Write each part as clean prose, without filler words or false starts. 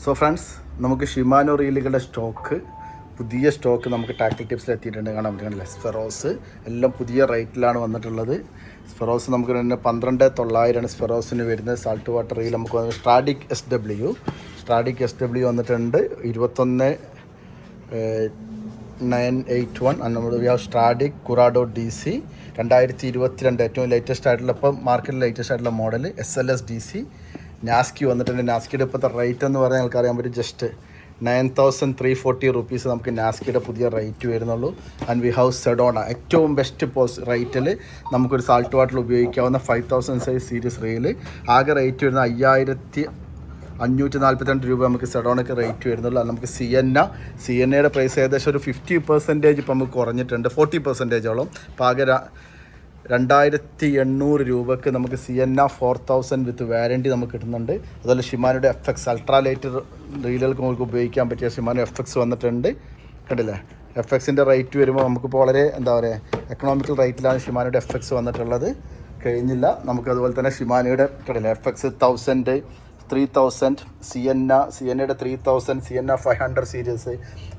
So friends, നമുക്ക് Shimano റീലുകളുടെ പുതിയ stock നമുക്ക് ടാക്ടിൽ ടിപ്സിൽ എത്തിയിട്ടുണ്ട്. കാണാൻ പറ്റുന്നില്ല, സ്പെറോസ് എല്ലാം പുതിയ റേറ്റിലാണ് വന്നിട്ടുള്ളത്. സ്പെറോസ് നമുക്ക് തന്നെ 12,900 സ്പെറോസിന് വരുന്നത്. സാൾട്ട് വാട്ടർ റീൽ നമുക്ക് വന്നത് സ്ട്രാഡിക് എസ് ഡബ്ല്യു വന്നിട്ടുണ്ട് 21,981. നമ്മൾ സ്ട്രാഡിക് കുറാഡോ DC 2022 ഏറ്റവും ലേറ്റസ്റ്റ് ആയിട്ടുള്ള, ഇപ്പം മാർക്കറ്റിൽ ലേറ്റസ്റ്റ് ആയിട്ടുള്ള മോഡൽ SLS DC. നാസ്കി വന്നിട്ടുണ്ട്. നാസ്കിയുടെ ഇപ്പോഴത്തെ റേറ്റ് എന്ന് പറഞ്ഞാൽ നിങ്ങൾക്ക് അറിയാൻ പറ്റും, ജസ്റ്റ് 9,340 റുപ്പീസ് നമുക്ക് നാസ്കിയുടെ പുതിയ റേറ്റ് വരുന്നുള്ളൂ. ആൻഡ് വി ഹാവ് സെഡോണ, ഏറ്റവും ബെസ്റ്റ് റേറ്റിൽ നമുക്കൊരു സാൾട്ട് വാട്ടറിൽ ഉപയോഗിക്കാവുന്ന 5,000 സൈസ് സീരീസ് റീൽ. ആകെ റേറ്റ് വരുന്ന 5,542 രൂപ നമുക്ക് സെഡോണയ്ക്ക് റേറ്റ് വരുന്നുള്ളൂ. അത് നമുക്ക് സിയന്നയുടെ പ്രൈസ് ഏകദേശം ഒരു 50% ഇപ്പം നമുക്ക് കുറഞ്ഞിട്ടുണ്ട്, 40%ഓളം. അപ്പോൾ ആകെ 2,800 രൂപക്ക് നമുക്ക് സിയന്ന 4,000 വിത്ത് വാരൻറ്റി നമുക്ക് കിട്ടുന്നുണ്ട്. അതുപോലെ ഷിമാനോയുടെ FX അൾട്രാ ലൈറ്റ് റീലുകൾക്ക് നമുക്ക് ഉപയോഗിക്കാൻ പറ്റിയ ഷിമാനോ FX വന്നിട്ടുണ്ട്. കണ്ടില്ലേ, FXൻ്റെ റേറ്റ് വരുമ്പോൾ നമുക്കിപ്പോൾ വളരെ എക്കണോമിക്കൽ റേറ്റിലാണ് ഷിമാനോയുടെ FX വന്നിട്ടുള്ളത്. കഴിഞ്ഞില്ല, നമുക്കതുപോലെ തന്നെ ഷിമാനോയുടെ കണ്ടില്ലേ FX 1,000, 3,000, സിയന്നയുടെ 3,000, സിയന്ന 500 സീരീസ്,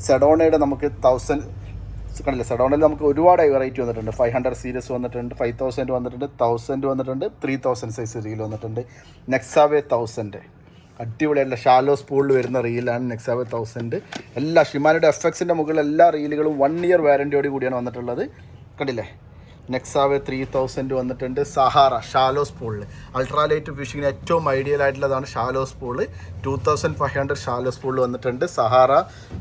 സെഡോണയുടെ നമുക്ക് 1,000 കണ്ടില്ല. സെഡോണിൽ നമുക്ക് ഒരുപാട് വെറൈറ്റി വന്നിട്ടുണ്ട്. 500 സീരീസ് വന്നിട്ടുണ്ട്, 5,000 വന്നിട്ടുണ്ട്, 1,000 വന്നിട്ടുണ്ട്, 3,000 സൈസ് റീൽ വന്നിട്ടുണ്ട്. നെക്സാവേ 1,000 അടിപൊളിയായിട്ടുള്ള ഷാലോ സ്പൂളിൽ വരുന്ന റീലാണ് നെക്സാവേ 1,000. എല്ലാ ഷിമാനോയുടെ FXൻ്റെ മുകളിൽ എല്ലാ റീലുകളും 1 ഇയർ വാരൻറ്റിയോട് കൂടിയാണ് വന്നിട്ടുള്ളത്. കണ്ടില്ലേ, നെക്സാവേ 3,000 വന്നിട്ടുണ്ട്. സഹാറ ഷാലോ സ്പൂളിൽ അൾട്രാലൈറ്റ് ഫിഷിങ്ങിന് ഏറ്റവും ഐഡിയൽ ആയിട്ടുള്ളതാണ് ഷാലോ സ്പൂള്. 2,500 ഷാലോ സ്പൂളിൽ വന്നിട്ടുണ്ട്. സഹാറ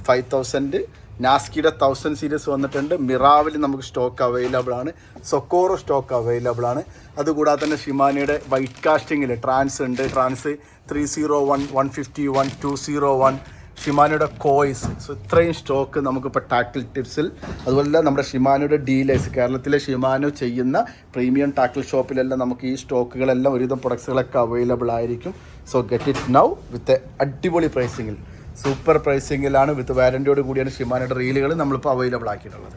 5,000. നാസ്കിയുടെ 1,000 സീരീസ് വന്നിട്ടുണ്ട്. മിറാവിൽ നമുക്ക് സ്റ്റോക്ക് അവൈലബിൾ ആണ്. സൊക്കോറോ സ്റ്റോക്ക് അവൈലബിൾ ആണ്. അതുകൂടാതെ തന്നെ ഷിമാനയുടെ വൈറ്റ് കാസ്റ്റിങ്ങിൽ ട്രാൻസ് ഉണ്ട്. ട്രാൻസ് 301, 151, 201. ഷിമാനോയുടെ കോയ്സ്. സോ ഇത്രയും സ്റ്റോക്ക് നമുക്കിപ്പോൾ ടാക്കിൾ ടിപ്സിൽ, അതുപോലെ നമ്മുടെ ഷിമാനോയുടെ ഡീലേഴ്സ്, കേരളത്തിലെ ഷിമാനോ ചെയ്യുന്ന പ്രീമിയം ടാക്കിൾ ഷോപ്പിലെല്ലാം നമുക്ക് ഈ സ്റ്റോക്കുകളെല്ലാം ഒരുവിധം പ്രൊഡക്ട്സുകളൊക്കെ അവൈലബിൾ ആയിരിക്കും. സോ ഗെറ്റ് ഇറ്റ് നൗ വിത്ത് അടിപൊളി പ്രൈസിങ്ങിൽ, സൂപ്പർ പ്രൈസിങ്ങിലാണ്, വിത്ത് വാരൻറ്റിയോട് കൂടിയാണ് ഷിമാനോയുടെ റീലുകൾ നമ്മളിപ്പോൾ അവൈലബിൾ ആക്കിയിട്ടുള്ളത്.